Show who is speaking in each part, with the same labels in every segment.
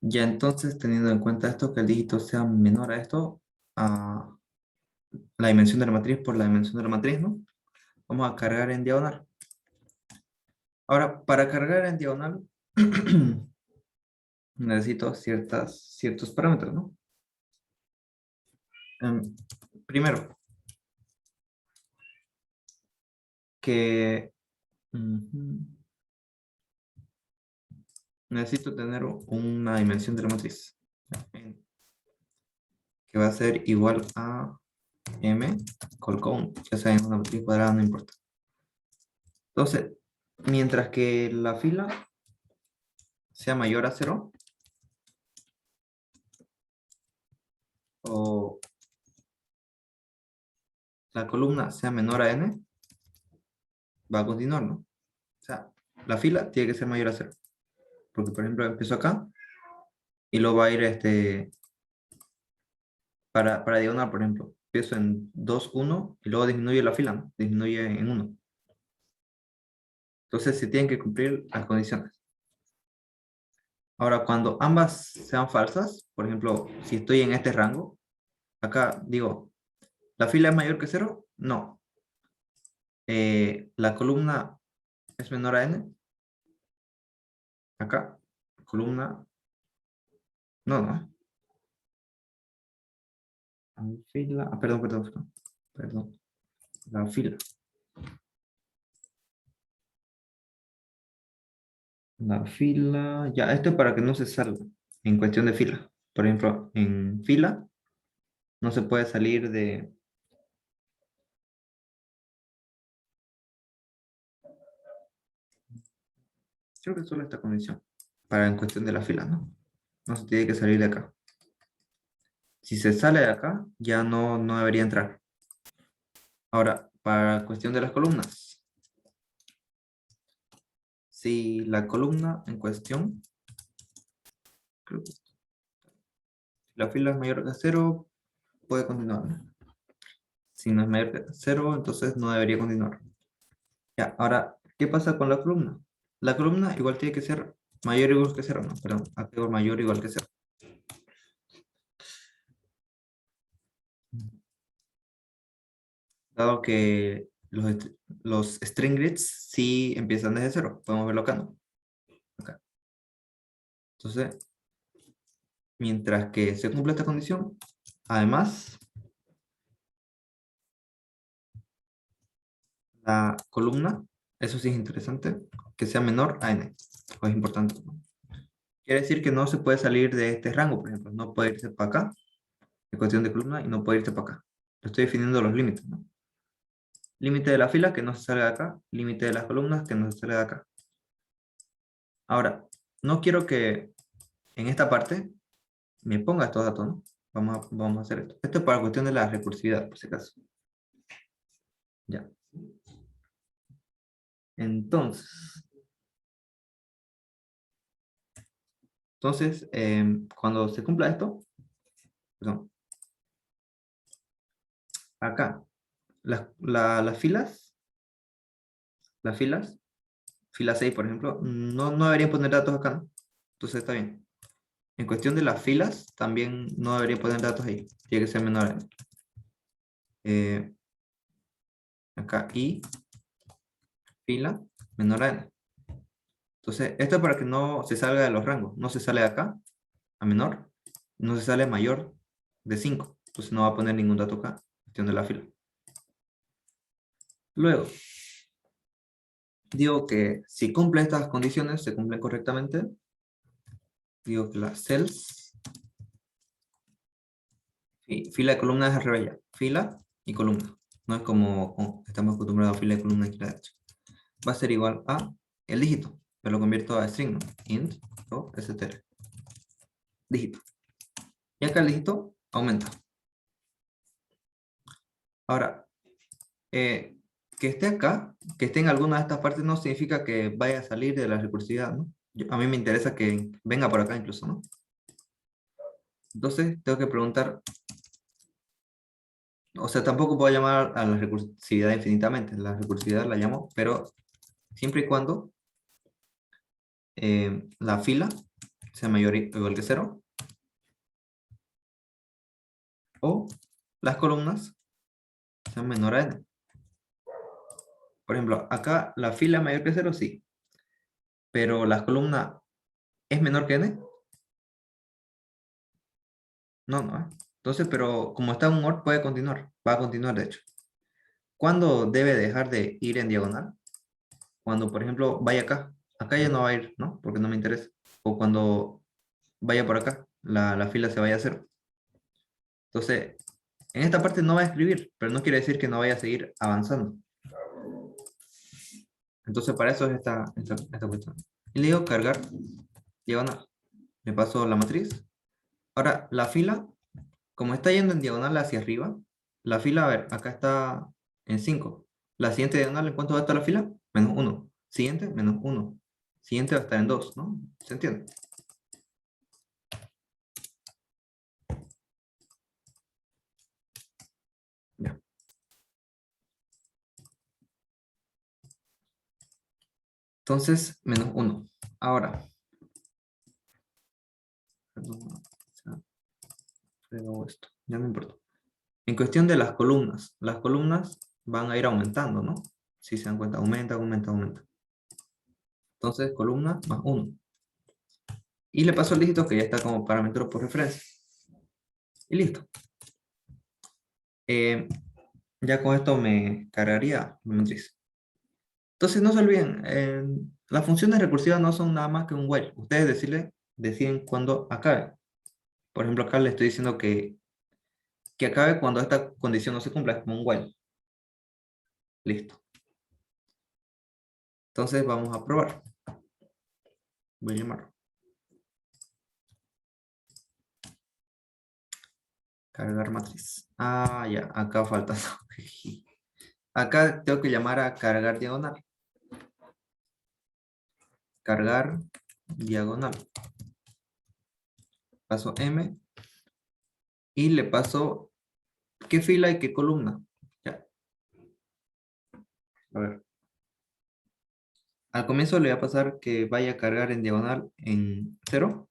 Speaker 1: Ya entonces, teniendo en cuenta esto, que el dígito sea menor a esto, a la dimensión de la matriz por la dimensión de la matriz, ¿no? Vamos a cargar en diagonal. Ahora, para cargar en diagonal, necesito ciertos parámetros, ¿no? Primero, que necesito tener una dimensión de la matriz, que va a ser igual a m colcount, ya sea en una matriz cuadrada, no importa. Entonces, mientras que la fila sea mayor a 0, o la columna sea menor a n, va a continuar, ¿no? O sea, la fila tiene que ser mayor a 0. Porque, por ejemplo, empiezo acá y luego va a ir para diagonal, por ejemplo. Empiezo en 2, 1 y luego disminuye la fila, ¿no? Disminuye en 1. Entonces se tienen que cumplir las condiciones. Ahora, cuando ambas sean falsas, por ejemplo, si estoy en este rango, acá digo, ¿la fila es mayor que 0? No. ¿La columna es menor a n? Acá, columna, no. Fila, perdón. La fila. La fila, ya, esto es para que no se salga en cuestión de fila. Por ejemplo, en fila no se puede salir de... Creo que solo esta condición, para en cuestión de la fila, ¿no? No se tiene que salir de acá. Si se sale de acá, ya no debería entrar. Ahora, para cuestión de las columnas. Si la columna en cuestión, creo que la fila es mayor que 0, puede continuar, ¿no? Si no es mayor que 0, entonces no debería continuar. Ya, ahora, ¿qué pasa con la columna? La columna igual tiene que ser mayor o igual que 0, no, perdón, acá mayor o igual que 0. Dado que los string grids sí empiezan desde 0, podemos verlo acá, ¿no? Acá. Entonces, mientras que se cumple esta condición, además, la columna, eso sí es interesante, que sea menor a n, pues es importante, ¿no? Quiere decir que no se puede salir de este rango, por ejemplo, no puede irse para acá, en cuestión de columna, y no puede irse para acá. Estoy definiendo los límites, ¿no? Límite de la fila que no se sale de acá, límite de las columnas que no se sale de acá. Ahora, no quiero que en esta parte me ponga estos datos, ¿no? Vamos a hacer esto. Esto es para cuestión de la recursividad, por si acaso. Ya. Entonces, cuando se cumpla esto, perdón, acá, las filas, fila 6, por ejemplo, no deberían poner datos acá, ¿no? Entonces está bien. En cuestión de las filas, también no debería poner datos ahí. Tiene que ser menor. Acá y fila menor a n. Entonces, esto es para que no se salga de los rangos. No se sale de acá a menor, no se sale mayor de 5. Entonces no va a poner ningún dato acá. Cuestión de la fila. Luego, digo que si cumple estas condiciones, se cumplen correctamente. Digo que las cells, fila de columna es al revés ya. Fila y columna. No es como estamos acostumbrados a fila de columna y fila de derecha. Va a ser igual a el dígito. Pero lo convierto a string, ¿no? Int o str. Dígito. Y acá el dígito aumenta. Ahora, que esté acá, que esté en alguna de estas partes, no significa que vaya a salir de la recursividad, ¿no? A mí me interesa que venga por acá incluso, ¿no? Entonces, tengo que preguntar, o sea, tampoco puedo llamar a la recursividad infinitamente, la recursividad la llamo, pero siempre y cuando la fila sea mayor o igual que 0. O las columnas sean menor a n. Por ejemplo, acá la fila es mayor que 0, sí. Pero la columna es menor que n. No, no. Entonces, pero como está en un OR, puede continuar. Va a continuar, de hecho. ¿Cuándo debe dejar de ir en diagonal? Cuando, por ejemplo, vaya acá. Acá ya no va a ir, ¿no? Porque no me interesa. O cuando vaya por acá, la fila se vaya a 0. Entonces, en esta parte no va a escribir, pero no quiere decir que no vaya a seguir avanzando. Entonces, para eso es esta cuestión. Y le digo cargar diagonal. Le paso la matriz. Ahora, la fila, como está yendo en diagonal hacia arriba, la fila, a ver, acá está en 5. La siguiente diagonal, ¿en cuánto va a estar la fila? Menos 1. Siguiente, menos 1. Siguiente va a estar en 2, ¿no? ¿Se entiende? Ya. Entonces, menos 1. Ahora, perdón, pero esto, ya no importa. En cuestión de las columnas van a ir aumentando, ¿no? Si se dan cuenta, aumenta, aumenta, aumenta. Entonces, columna más 1. Y le paso el dígito que ya está como parámetro por referencia. Y listo. Ya con esto me cargaría la matriz. Entonces, no se olviden, las funciones recursivas no son nada más que un while. Ustedes deciden cuándo acabe. Por ejemplo, acá le estoy diciendo que acabe cuando esta condición no se cumpla, es como un while. Listo. Entonces, vamos a probar. Voy a llamarlo. Cargar matriz. Ah, ya, acá falta. Acá tengo que llamar a cargar diagonal. Cargar diagonal. Paso M. Y le paso qué fila y qué columna. Ya. A ver. Al comienzo le voy a pasar que vaya a cargar en diagonal en 0.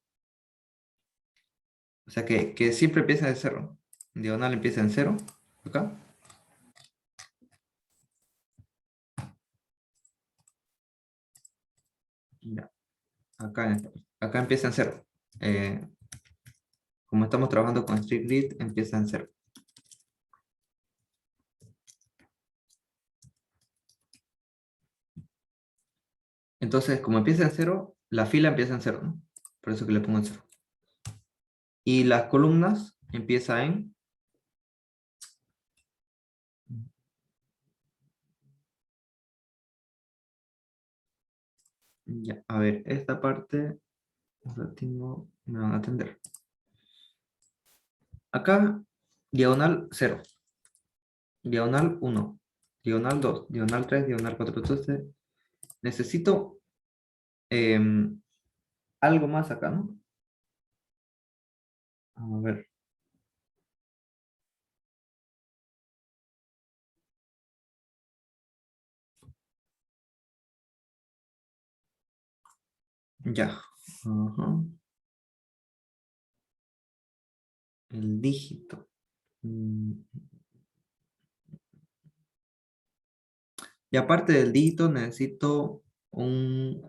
Speaker 1: O sea que siempre empieza de 0. En diagonal empieza en 0. Acá. Ya. Acá empieza en 0. Como estamos trabajando con strict grid, empieza en 0. Entonces, como empieza en 0, la fila empieza en 0, ¿no? Por eso que le pongo en 0. Y las columnas empieza en... Ya, a ver, esta parte me van a atender. Acá, diagonal 0, diagonal 1, diagonal 2, diagonal 3, diagonal 4. Entonces, necesito algo más acá, ¿no? A ver. Ya. Ajá. El dígito. Y aparte del dígito, necesito un...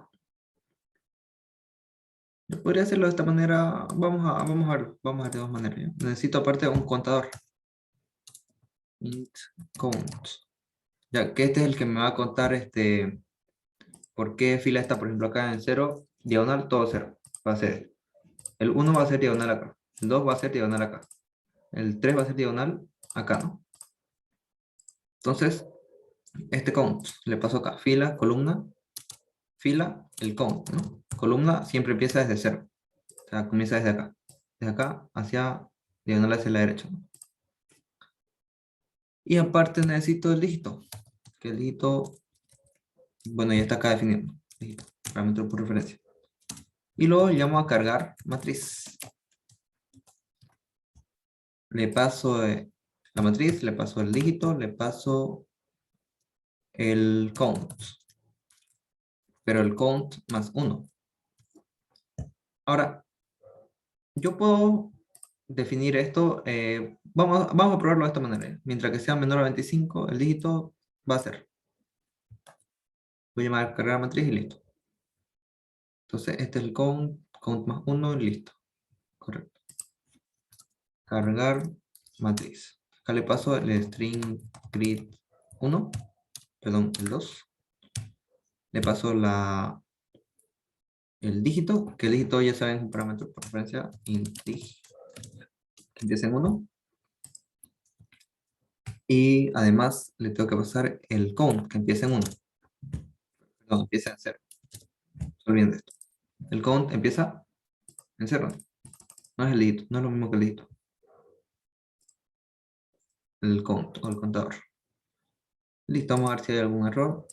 Speaker 1: Yo podría hacerlo de esta manera. Vamos a verlo. Vamos a ver de dos maneras. ¿Ya? Necesito aparte un contador. Int count. Ya que este es el que me va a contar por qué fila está, por ejemplo, acá en 0, diagonal, todo 0. Va a ser. El 1 va a ser diagonal acá. El 2 va a ser diagonal acá. El 3 va a ser diagonal acá, ¿no? Entonces, este count le paso acá. Fila, columna, fila, el count, ¿no? Columna siempre empieza desde 0. O sea, comienza desde acá. Desde acá hacia diagonal hacia la derecha, ¿no? Y aparte necesito el dígito. Que el dígito, bueno, ya está acá definido. Dígito, parámetro por referencia. Y luego llamo a cargar matriz. Le paso la matriz, le paso el dígito, le paso el count. Pero el count más 1. Ahora, yo puedo definir esto, vamos a probarlo de esta manera. Mientras que sea menor a 25, el dígito va a ser. Voy a llamar cargar matriz y listo. Entonces, este es el count más 1, listo. Correcto. Cargar matriz. Acá le paso el string grid 1, perdón, el 2. Le paso el dígito, que el dígito ya saben es un parámetro por referencia, int dig, que empieza en 1. Y además le tengo que pasar el count, que empieza en 1. Perdón, empieza en 0. No se olviden de esto. El count empieza en 0. No es el dígito, no es lo mismo que el dígito. El count o el contador. Listo, vamos a ver si hay algún error.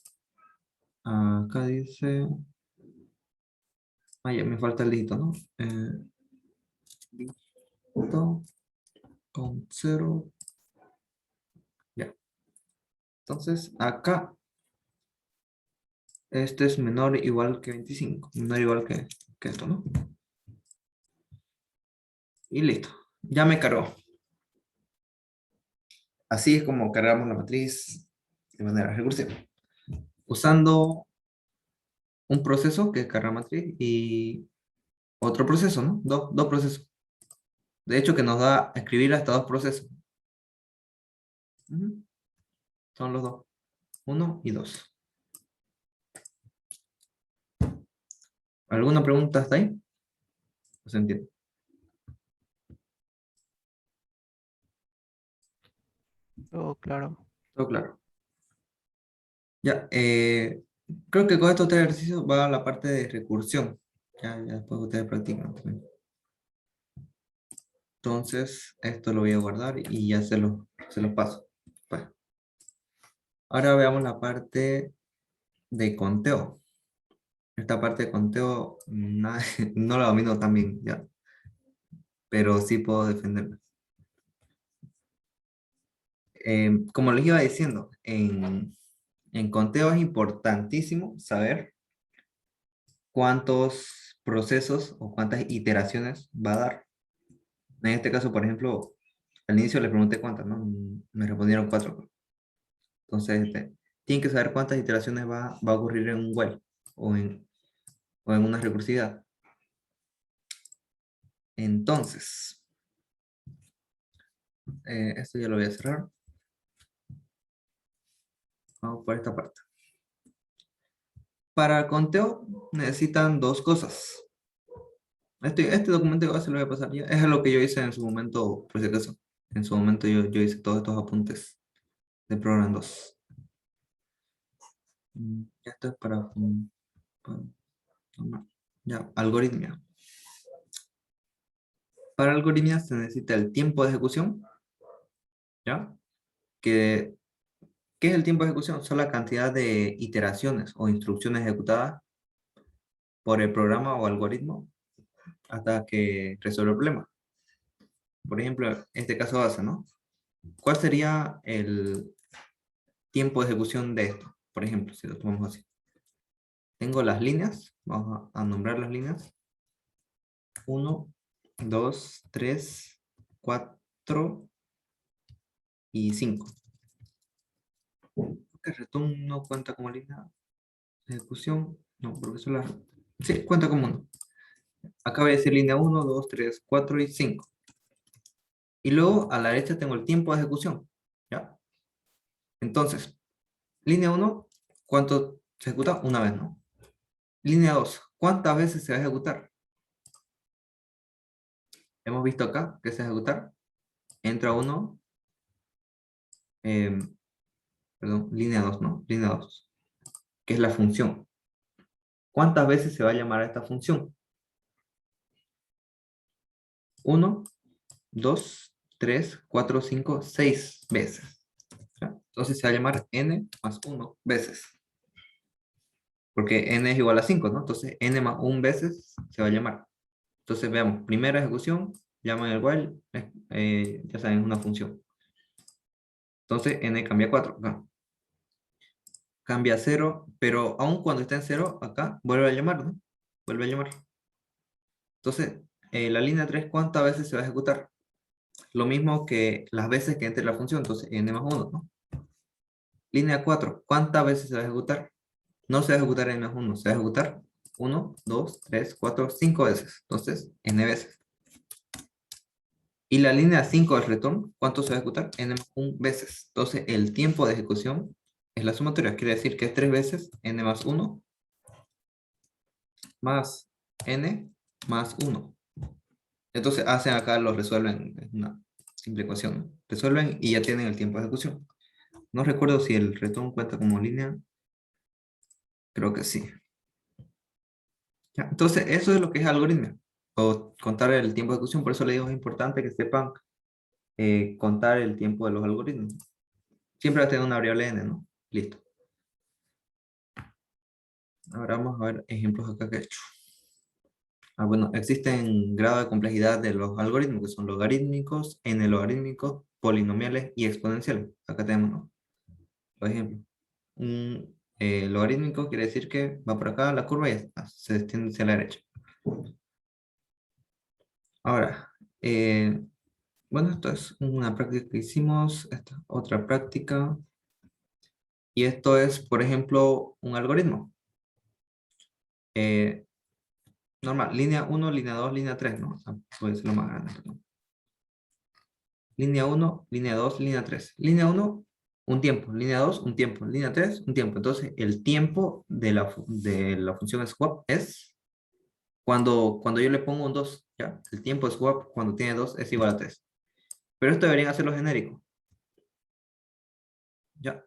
Speaker 1: Acá dice... ya me falta el dígito, ¿no? Dígito con 0. Ya. Entonces, acá, este es menor o igual que 25. Menor o igual que esto, ¿no? Y listo. Ya me cargó. Así es como cargamos la matriz de manera recursiva. Usando un proceso que es cargar matriz y otro proceso, ¿no? Dos procesos. De hecho, que nos da escribir hasta dos procesos. Ujú. Son los dos. 1 y 2. ¿Alguna pregunta hasta ahí? No se entiende.
Speaker 2: Oh, claro.
Speaker 1: Todo claro. Ya, creo que con estos tres ejercicios va a la parte de recursión. Ya después ustedes practican también. Entonces, esto lo voy a guardar y ya se los paso. Pues, ahora veamos la parte de conteo. Esta parte de conteo no la domino tan bien, ya, pero sí puedo defenderme. Como les iba diciendo, en conteo es importantísimo saber cuántos procesos o cuántas iteraciones va a dar. En este caso, por ejemplo, al inicio les pregunté cuántas, ¿no? Me respondieron 4. Entonces, tienen que saber cuántas iteraciones va a ocurrir en un while o en una recursividad. Entonces, esto ya lo voy a cerrar. Vamos por esta parte. Para el conteo necesitan dos cosas. Este documento igual se lo voy a pasar ya. Es lo que yo hice en su momento, por si acaso. En su momento yo hice todos estos apuntes de Program 2. Ya esto es para tomar. Ya, algoritmia. Para algoritmia se necesita el tiempo de ejecución, ¿ya? Que, ¿Qué es el tiempo de ejecución? Son la cantidad de iteraciones o instrucciones ejecutadas por el programa o algoritmo hasta que resuelve el problema. Por ejemplo, este caso base, ¿no? ¿Cuál sería el tiempo de ejecución de esto? Por ejemplo, si lo tomamos así. Tengo las líneas, vamos a nombrar las líneas. 1, 2, 3, 4 y 5. ¿Que return no cuenta como línea de ejecución? No, porque son las... Sí, cuenta como uno. Acá voy a decir línea 1, 2, 3, 4 y 5. Y luego a la derecha tengo el tiempo de ejecución. ¿Ya? Entonces, línea 1, ¿cuánto se ejecuta? Una vez, ¿no? Línea 2, ¿cuántas veces se va a ejecutar? Hemos visto acá que se va a ejecutar. Entra uno, perdón, línea 2, ¿no? Línea 2, que es la función. ¿Cuántas veces se va a llamar a esta función? 1, 2, 3, 4, 5, 6 veces. ¿Ya? Entonces se va a llamar n más 1 veces. Porque n es igual a 5, ¿no? Entonces n más 1 veces se va a llamar. Entonces veamos, primera ejecución, llaman el while, ya saben, es una función. Entonces n cambia a 4. Acá. Cambia a 0, pero aún cuando está en 0, acá vuelve a llamar, ¿no? Vuelve a llamar. Entonces, La línea 3, ¿cuántas veces se va a ejecutar? Lo mismo que las veces que entre la función, entonces n más 1, ¿no? Línea 4, ¿cuántas veces se va a ejecutar? No se va a ejecutar n más 1, se va a ejecutar 1, 2, 3, 4, 5 veces. Entonces, n veces. Y la línea 5 del retorno, ¿cuánto se va a ejecutar? N más 1 veces. Entonces, el tiempo de ejecución es la sumatoria. Quiere decir que es 3 veces n más 1 más n más 1. Entonces, hacen acá, lo resuelven. Es una simple ecuación, ¿no? Resuelven y ya tienen el tiempo de ejecución. No recuerdo si el retorno cuenta como línea. Creo que sí. Ya, entonces, eso es lo que es algoritmo. O contar el tiempo de ejecución. Por eso le digo, es importante que sepan contar el tiempo de los algoritmos. Siempre va a tener una variable n, ¿no? Listo. Ahora vamos a ver ejemplos acá que he hecho. Bueno, existen grados de complejidad de los algoritmos, que son logarítmicos, n-logarítmicos, polinomiales y exponenciales. Acá tenemos, ¿no? Por ejemplo, un logarítmico quiere decir que va por acá la curva y se extiende hacia la derecha. Ahora, bueno, esto es una práctica que hicimos, esta es otra práctica, y esto es, por ejemplo, un algoritmo. Eh, Normal, línea 1, línea 2, línea 3, ¿no? O sea, puede ser lo más grande, ¿no? Línea 1, línea 2, línea 3. Línea 1, un tiempo. Línea 2, un tiempo. Línea 3, un tiempo. Entonces, el tiempo de la función swap es cuando yo le pongo un 2, ¿ya? El tiempo de swap cuando tiene 2 es igual a 3. Pero esto deberían hacerlo genérico. Ya.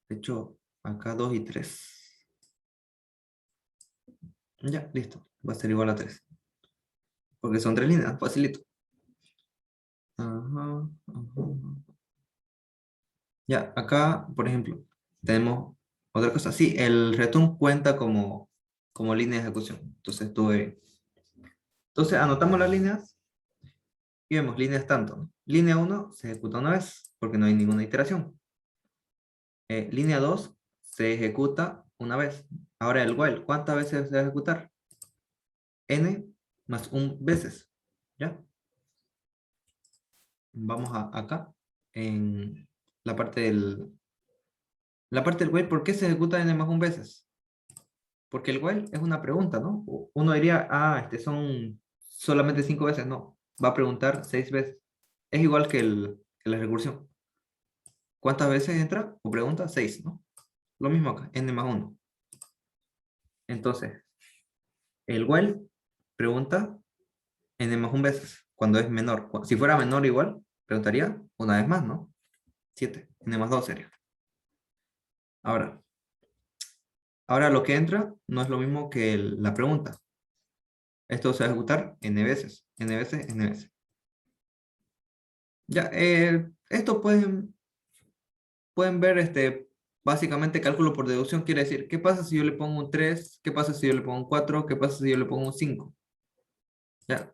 Speaker 1: De hecho, acá 2 y 3. Ya, listo. Va a ser igual a 3. Porque son 3 líneas, facilito. Ajá, ajá. Ya, acá, por ejemplo, tenemos otra cosa. Sí, el return cuenta como línea de ejecución. Entonces tuve. Entonces anotamos las líneas y vemos líneas tanto, ¿no? Línea 1 se ejecuta una vez porque no hay ninguna iteración. Línea 2 se ejecuta una vez. Ahora el while, ¿cuántas veces se va a ejecutar? N más 1 veces. ¿Ya? Vamos acá en la parte del while. ¿Por qué se ejecuta N más 1 veces? Porque el while es una pregunta, ¿no? Uno diría, son solamente 5 veces. No, va a preguntar 6 veces. Es igual que la recursión. ¿Cuántas veces entra? O pregunta 6, ¿no? Lo mismo acá, n más 1. Entonces, el while pregunta n más 1 veces, cuando es menor. Si fuera menor igual, preguntaría una vez más, ¿no? 7, n más 2 sería. Ahora, lo que entra no es lo mismo que la pregunta. Esto se va a ejecutar n veces, n veces, n veces. Ya, esto pueden ver básicamente cálculo por deducción. Quiere decir, ¿qué pasa si yo le pongo un 3? ¿Qué pasa si yo le pongo un 4? ¿Qué pasa si yo le pongo un 5? Ya.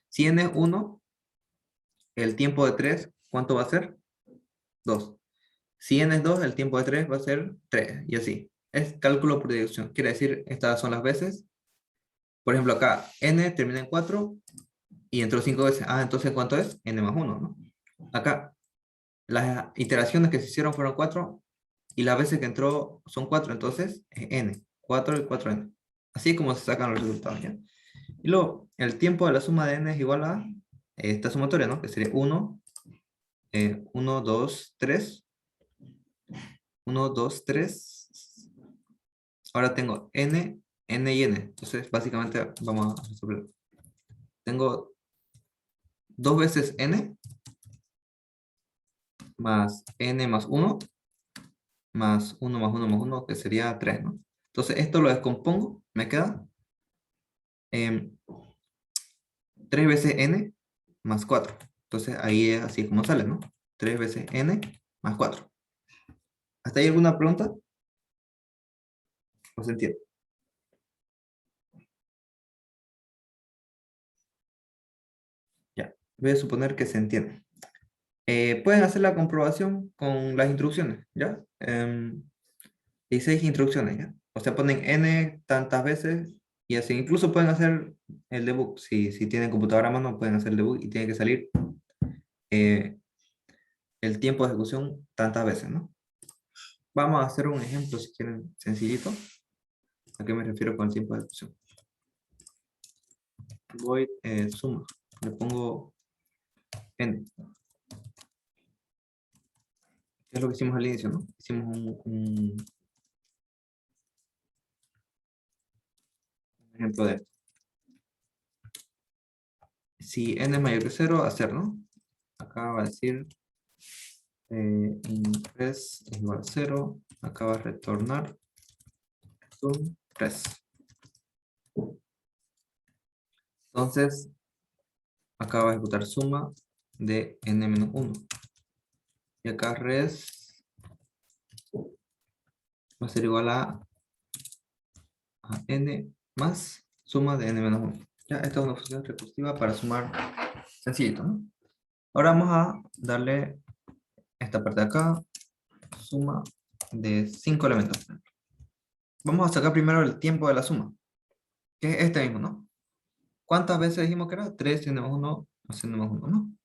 Speaker 1: Si n es 1, el tiempo de 3, ¿cuánto va a ser? 2. Si n es 2, el tiempo de 3 va a ser 3. Y así. Es cálculo por deducción. Quiere decir, estas son las veces. Por ejemplo, acá n termina en 4 y entró 5 veces. Entonces, ¿cuánto es? N más 1, ¿no? Acá, las iteraciones que se hicieron fueron 4 y las veces que entró son 4, entonces es n. 4 y 4n. Así es como se sacan los resultados, ¿ya? Y luego, el tiempo de la suma de n es igual a esta sumatoria, ¿no? Que sería 1, 1, 2, 3. 1, 2, 3. Ahora tengo n, n y n. Entonces, básicamente, vamos a resolver. Tengo 2 veces n más n más 1 más 1 más 1 más 1, que sería 3, ¿no? Entonces, esto lo descompongo, me queda 3 veces n más 4. Entonces, ahí es así como sale, ¿no? 3 veces n más 4. ¿Hasta ahí alguna pregunta? ¿O se entiende? Ya, voy a suponer que se entiende. Pueden hacer la comprobación con las instrucciones, ¿ya? 16 instrucciones, ¿ya? O sea, ponen n tantas veces y así. Incluso pueden hacer el debug. Si tienen computadora a mano, pueden hacer el debug y tiene que salir eh, el tiempo de ejecución tantas veces, ¿no? Vamos a hacer un ejemplo, si quieren, sencillito. ¿A qué me refiero con el tiempo de ejecución? Void suma. Le pongo n. ¿Qué es lo que hicimos al inicio, no? Hicimos un ejemplo de esto. Si n es mayor que 0, hacer, ¿no? Acá va a decir res es igual a 0. Acá va a retornar un res. Entonces, acá va a ejecutar suma de n-1. Y acá res va a ser igual a n más suma de n-1. Ya, esta es una función recursiva para sumar sencillito, ¿no? Ahora vamos a darle esta parte de acá, suma de 5 elementos. Vamos a sacar primero el tiempo de la suma, que es este mismo, ¿no? ¿Cuántas veces dijimos que era? 3 n más 1 más n más 1, ¿no?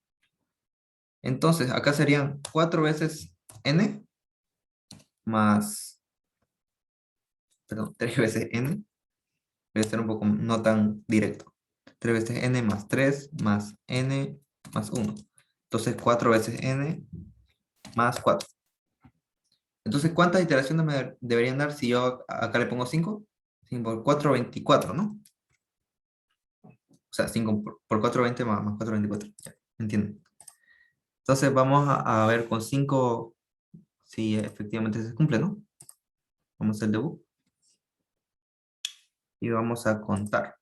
Speaker 1: Entonces, acá serían 4 veces n más, perdón, 3 veces n. Voy a ser un poco no tan directo. 3 veces n más 3 más n más 1. Entonces, 4 veces n más 4. Entonces, ¿cuántas iteraciones me deberían dar si yo acá le pongo 5? 5 por 4, 24, ¿no? O sea, 5 por 4, 20 más 4, 24. Ya, ¿entienden? Entonces, vamos a ver con 5 si efectivamente se cumple, ¿no? Vamos a hacer debug. Y vamos a contar.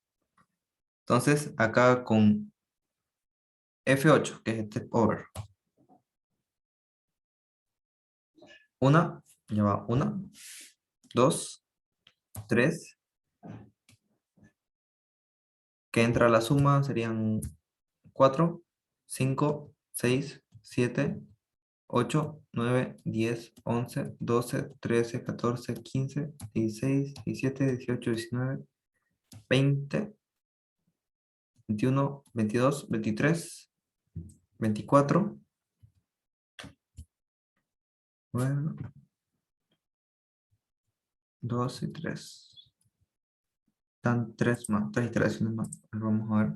Speaker 1: Entonces, acá con F8, que es step over. Una, ya va, 1, 2, 3. Que entra a la suma serían 4, 5, 6, 7, 8, 9, 10, 11, 12, 13, 14, 15, 16, 17, 18, 19, 20, 21, 22, 23, 24, 9, 12, 3. Están 3 más, 3 iteraciones más. Vamos a ver.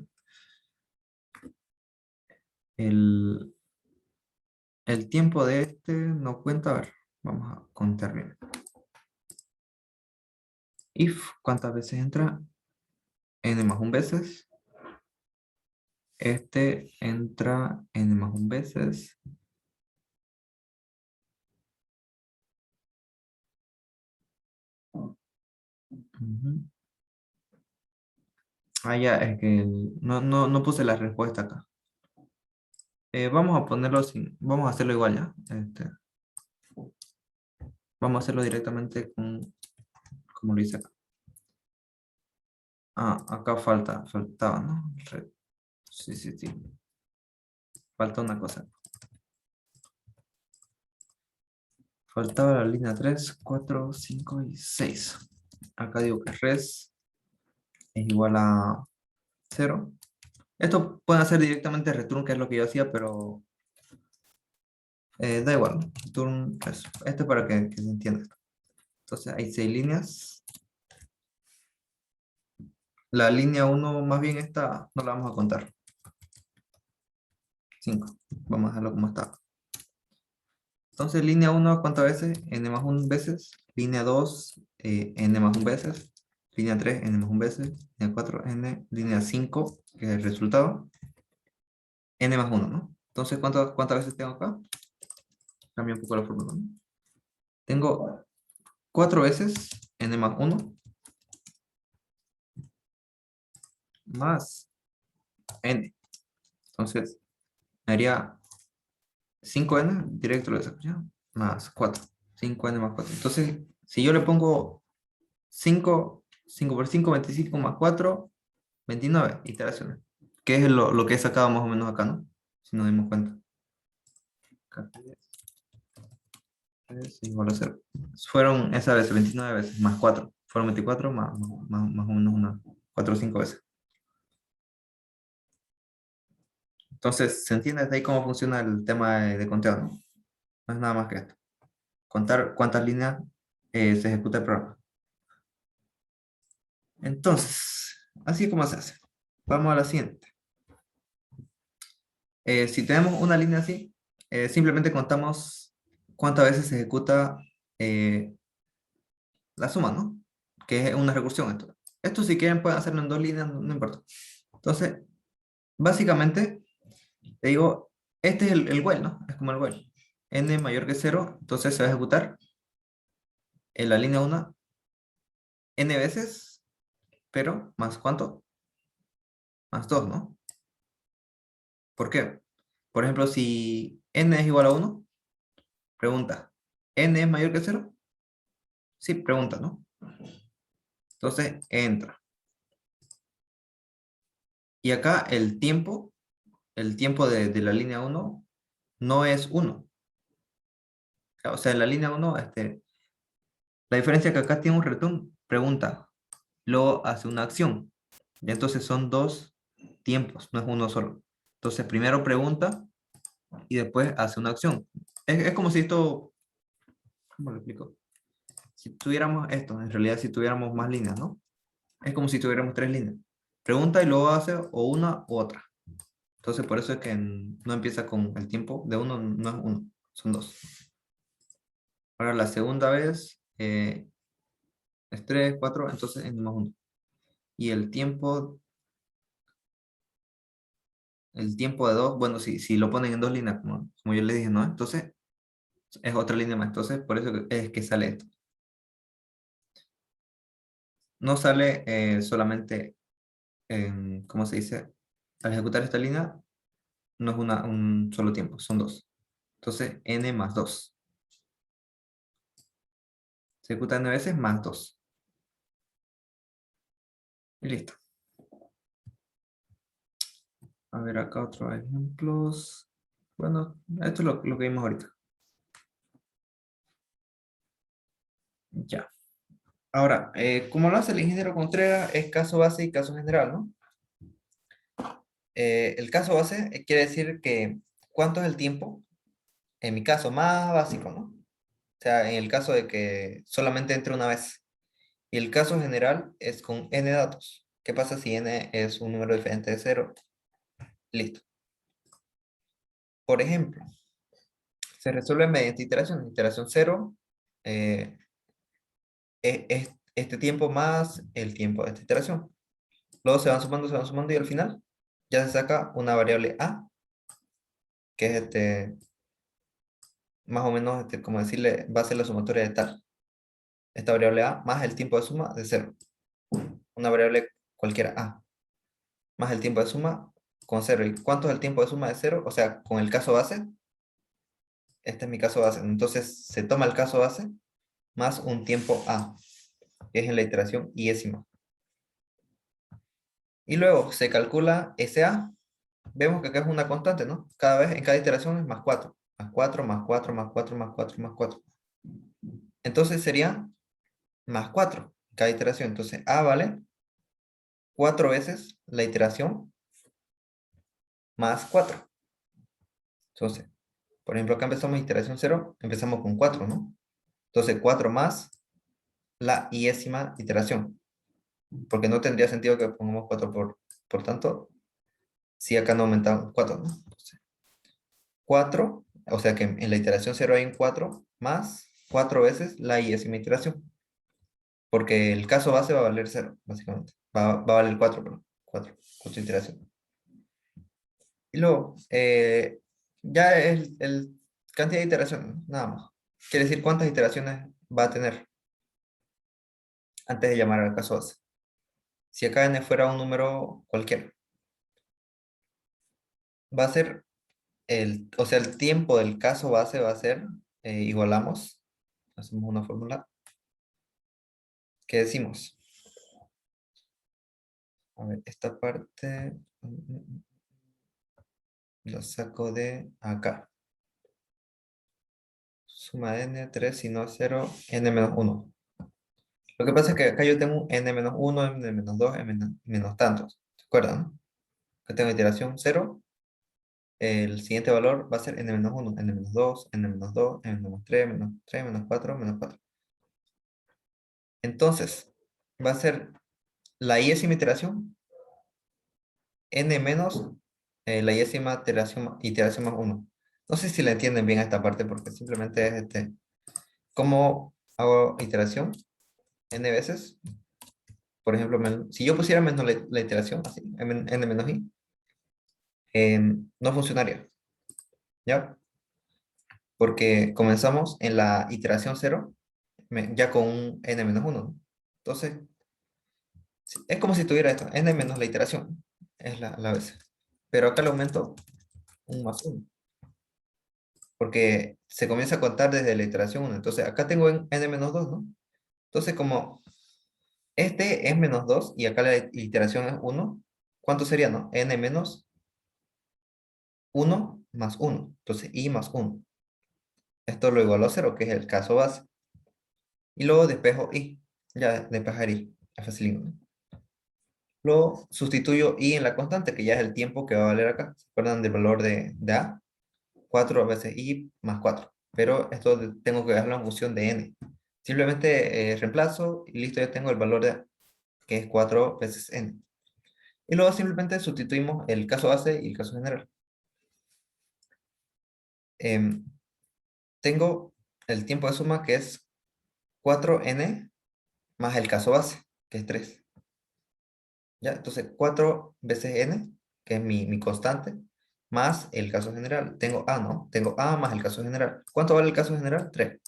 Speaker 1: El tiempo de este no cuenta. A ver, vamos a contar bien. If, ¿cuántas veces entra? N más 1 veces. Este entra n más 1 veces. Ujú. Ah, ya, es que no puse la respuesta acá. Vamos a ponerlo sin, vamos a hacerlo igual ya. Vamos a hacerlo directamente como lo hice acá. Ah, acá faltaba, ¿no? Sí, sí, sí. Falta una cosa. Faltaba la línea 3, 4, 5 y 6. Acá digo que res es igual a 0. Esto puede hacer directamente return, que es lo que yo hacía, pero da igual, ¿no? Return res. Esto es para que se entienda. Entonces hay 6 líneas. La línea 1, más bien esta, no la vamos a contar. 5. Vamos a dejarlo como está. Entonces línea 1, ¿cuántas veces? N más 1 veces. Línea 2, N más 1 veces. Línea 3, N más 1 veces. Línea 4, N. Línea 5, que es el resultado. N más 1, ¿no? Entonces, ¿cuántas veces tengo acá? Cambia un poco la fórmula, ¿no? Tengo 4 veces N más 1 más N. Entonces, me haría 5N, directo lo saco ya, más 4. 5N más 4. Entonces, si yo le pongo 5 por 5, 25 más 4, 29 iteraciones. Que es lo que he sacado más o menos acá, ¿no? Si nos dimos cuenta. Acá es igual a 0. Fueron esa vez 29 veces, más 4. Fueron 24 más o menos 4 o 5 veces. Entonces, ¿se entiende desde ahí cómo funciona el tema de conteo, no? No es nada más que esto. Contar cuántas líneas se ejecuta el programa. Entonces, así es como se hace. Vamos a la siguiente. Si tenemos una línea así, simplemente contamos cuántas veces se ejecuta eh, la suma, ¿no? Que es una recursión esto. Esto si quieren pueden hacerlo en dos líneas, no importa. Entonces, básicamente, te digo, este es el while, ¿no? Es como el while. N mayor que cero, entonces se va a ejecutar en la línea 1 n veces, pero ¿más cuánto? Más 2, ¿no? ¿Por qué? Por ejemplo, si n es igual a 1, pregunta, ¿n es mayor que cero? Sí, pregunta, ¿no? Entonces, entra. Y acá el tiempo de la línea 1 no es 1. O sea, en la línea 1, la diferencia es que acá tiene un return, pregunta, luego hace una acción. Y entonces son dos tiempos, no es uno solo. Entonces, primero pregunta y después hace una acción. Es como si esto, ¿cómo lo explico? Si tuviéramos esto, en realidad si tuviéramos más líneas, ¿no? Es como si tuviéramos tres líneas. Pregunta y luego hace o una u otra. Entonces, por eso es que no empieza con el tiempo de uno, no es uno, son dos. Ahora, la segunda vez es tres, cuatro, entonces es más uno. Y el tiempo de dos, bueno, si lo ponen en dos líneas, como yo les dije, ¿no? Entonces, es otra línea más. Entonces, por eso es que sale esto. No sale solamente, ¿cómo se dice? Al ejecutar esta línea, no es un solo tiempo, son dos. Entonces, n más 2. Se ejecuta n veces más 2. Y listo. A ver, acá otros ejemplos. Bueno, esto es lo que vimos ahorita. Ya. Ahora, como lo hace el ingeniero Contreras, es caso base y caso general, ¿no? El caso base quiere decir que cuánto es el tiempo, en mi caso más básico, ¿no? O sea, en el caso de que solamente entre una vez. Y el caso general es con n datos. ¿Qué pasa si n es un número diferente de cero? Listo. Por ejemplo, se resuelve mediante iteración. Iteración cero es este tiempo más el tiempo de esta iteración. Luego se van sumando y al final ya se saca una variable a, que es más o menos, como decirle, va a ser la sumatoria de tal. Esta variable a más el tiempo de suma de cero. Una variable cualquiera a más el tiempo de suma con cero. ¿Y cuánto es el tiempo de suma de cero? O sea, con el caso base, este es mi caso base. Entonces se toma el caso base más un tiempo a, que es en la iteración iésima. Y luego se calcula ese a. Vemos que acá es una constante, ¿no? Cada vez, en cada iteración es más 4. Más 4, más 4, más 4, más 4, más 4. Entonces sería más 4 en cada iteración. Entonces a vale 4 veces la iteración más 4. Entonces, por ejemplo, acá empezamos iteración 0, empezamos con 4, ¿no? Entonces 4 más la iésima iteración. Porque no tendría sentido que pongamos 4 por tanto, si acá no aumentamos 4, ¿no? Entonces, 4, o sea que en la iteración 0 hay un 4 más 4 veces la iésima iteración. Porque el caso base va a valer 0, básicamente. Va a valer 4, perdón. 4 iteraciones. Y luego, ya es el cantidad de iteraciones, ¿no? Nada más. Quiere decir cuántas iteraciones va a tener antes de llamar al caso base. Si acá n fuera un número cualquiera, va a ser o sea, el tiempo del caso base va a ser, igualamos, hacemos una fórmula, que decimos, a ver, esta parte la saco de acá. Suma n, 3 si no 0, n menos 1. Lo que pasa es que acá yo tengo n menos 1, n menos 2, n menos tantos. ¿Se acuerdan? No? Acá tengo iteración 0, el siguiente valor va a ser n-1, n-2, n-2, n-3, -3, -4, -4. Entonces, va a ser la iésima iteración, n menos la iésima iteración más 1. No sé si la entienden bien esta parte, porque simplemente es ¿cómo hago iteración? N veces. Por ejemplo, si yo pusiera menos la iteración, así, n menos i, no funcionaría, ¿ya? Porque comenzamos en la iteración 0, ya con un n menos 1, ¿no? Entonces, es como si tuviera esto, n menos la iteración, es la vez. Pero acá le aumento un más 1, porque se comienza a contar desde la iteración 1. Entonces, acá tengo n menos 2, ¿no? Entonces, como este es menos 2 y acá la iteración es 1, ¿cuánto sería, no? N menos 1 más 1. Entonces, i más 1. Esto lo igualo a 0, que es el caso base. Y luego despejo i. Ya despejar i. Es facilito, ¿no? Luego sustituyo i en la constante, que ya es el tiempo que va a valer acá. ¿Se acuerdan del valor de a? 4 veces i más 4. Pero esto tengo que dejarlo en función de n. Simplemente reemplazo y listo, ya tengo el valor de a, que es 4 veces n. Y luego simplemente sustituimos el caso base y el caso general. Em, tengo el tiempo de suma, que es 4n más el caso base, que es 3. ¿Ya? Entonces, 4 veces n, que es mi constante, más el caso general. Tengo a, ¿no? Tengo a más el caso general. ¿Cuánto vale el caso general? 3.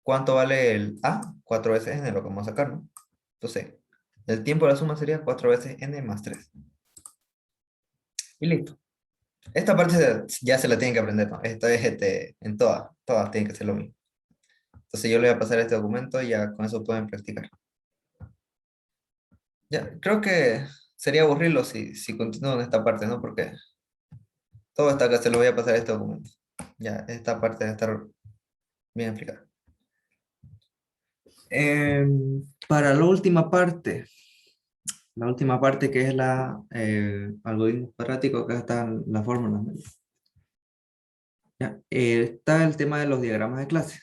Speaker 1: ¿Cuánto vale el a? 4 veces n, lo que vamos a sacar, ¿no? Entonces, el tiempo de la suma sería 4 veces n más 3. Y listo. Esta parte ya se la tienen que aprender, ¿no? Esto es en todas tienen que ser lo mismo. Entonces yo le voy a pasar este documento y ya con eso pueden practicar. Ya, creo que sería aburrirlo si continúo en esta parte, ¿no? Porque todo está acá, se lo voy a pasar este documento. Ya, esta parte debe estar bien explicada. Para la última parte que es la algoritmo cuadrático, acá están las fórmulas, ¿no? Ya, está el tema de los diagramas de clase.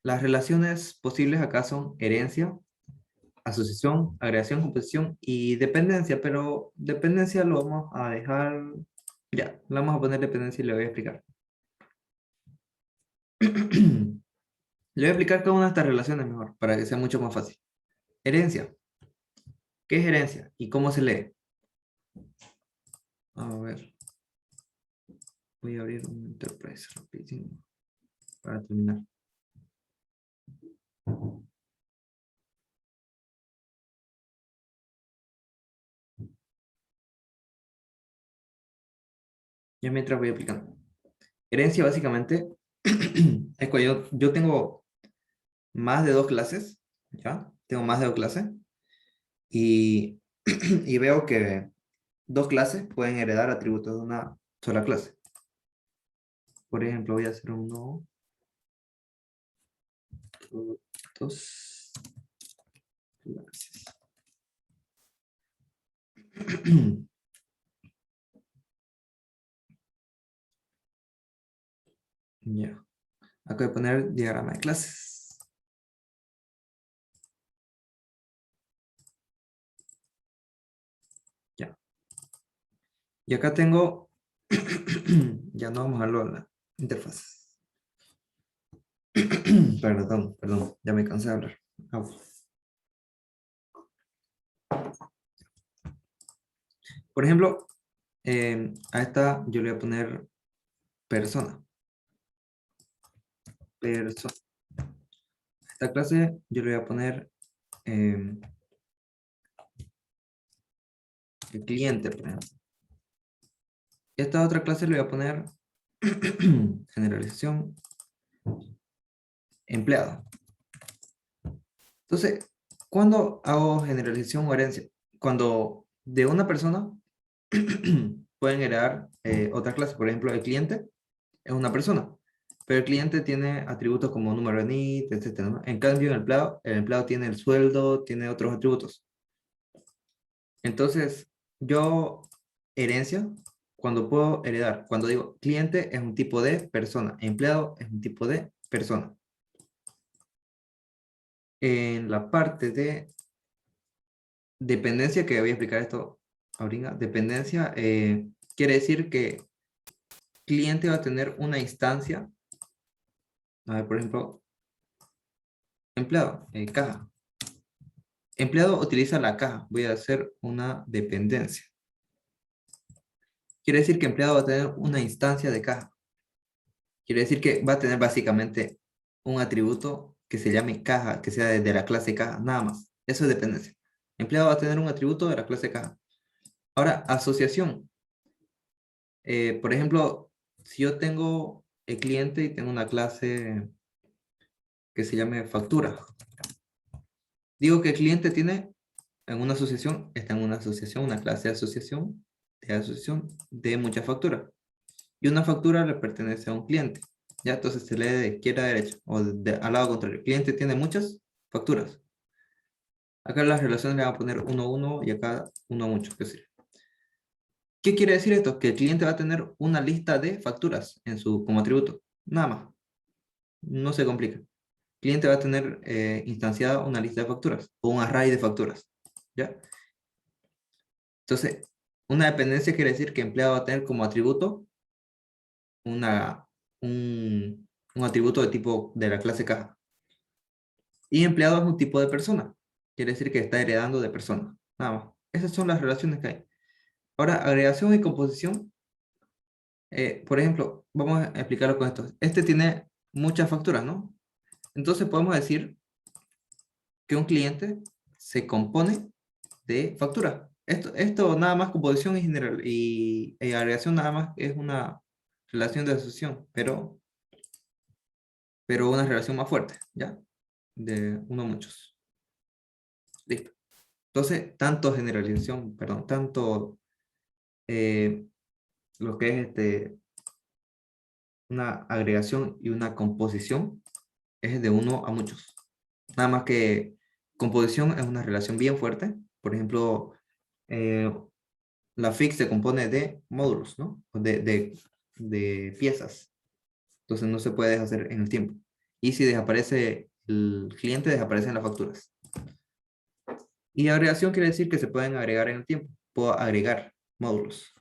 Speaker 1: Las relaciones posibles acá son herencia, asociación, agregación, composición y dependencia, pero dependencia lo vamos a dejar, ya, le vamos a poner dependencia y le voy a explicar. Le voy a explicar cada una de estas relaciones mejor, para que sea mucho más fácil. Herencia. ¿Qué es herencia? ¿Y cómo se lee? A ver. Voy a abrir un Enterprise rapidísimo para terminar. Ya mientras voy aplicando. Herencia básicamente es cuando yo tengo más de dos clases, ¿ya? Tengo más de dos clases y, y veo que dos clases pueden heredar atributos de una sola clase. Por ejemplo, voy a hacer un no. Dos clases. Ya. Acá voy a poner diagrama de clases. Ya. Y acá tengo, ya no vamos a hablar de la interfaz. Perdón, ya me cansé de hablar. Por ejemplo, a esta yo le voy a poner persona. Persona. A esta clase yo le voy a poner el cliente, por ejemplo. Esta otra clase le voy a poner generalización empleado. Entonces, ¿cuándo hago generalización o herencia? Cuando de una persona pueden heredar otra clase. Por ejemplo, el cliente es una persona, pero el cliente tiene atributos como número de NIT, etc., ¿no? En cambio, el empleado tiene el sueldo, tiene otros atributos. Entonces, yo herencia cuando puedo heredar, cuando digo cliente es un tipo de persona, empleado es un tipo de persona. En la parte de dependencia, que voy a explicar esto ahorita, dependencia quiere decir que cliente va a tener una instancia, a ver, por ejemplo, empleado, caja. Empleado utiliza la caja, voy a hacer una dependencia. Quiere decir que empleado va a tener una instancia de caja. Quiere decir que va a tener básicamente un atributo que se llame caja, que sea de la clase caja, nada más. Eso es dependencia. Empleado va a tener un atributo de la clase caja. Ahora, asociación. Por ejemplo, si yo tengo el cliente y tengo una clase que se llame factura. Digo que el cliente tiene en una asociación, está en una asociación, una clase de asociación de muchas facturas. Y una factura le pertenece a un cliente. Ya, entonces se lee de izquierda a derecha o al lado contrario. El cliente tiene muchas facturas. Acá las relaciones le van a poner 1 a 1 y acá 1 a muchos. ¿Qué quiere decir esto? Que el cliente va a tener una lista de facturas como atributo. Nada más. No se complica. El cliente va a tener instanciada una lista de facturas o un array de facturas. ¿Ya? Entonces, una dependencia quiere decir que empleado va a tener como atributo una, un atributo de tipo de la clase caja. Y empleado es un tipo de persona. Quiere decir que está heredando de persona. Nada más. Esas son las relaciones que hay. Ahora, agregación y composición. Por ejemplo, vamos a explicarlo con esto. Este tiene muchas facturas, ¿no? Entonces podemos decir que un cliente se compone de facturas. Esto nada más composición y, general, y agregación nada más es una relación de asociación, pero una relación más fuerte, ¿ya? De uno a muchos. Listo. Entonces, tanto generalización, perdón, tanto eh, lo que es una agregación y una composición es de uno a muchos. Nada más que composición es una relación bien fuerte. Por ejemplo, eh, la FIC se compone de módulos, ¿no? De piezas. Entonces no se puede deshacer en el tiempo. Y si desaparece el cliente, desaparecen las facturas. Y agregación quiere decir que se pueden agregar en el tiempo. Puedo agregar módulos.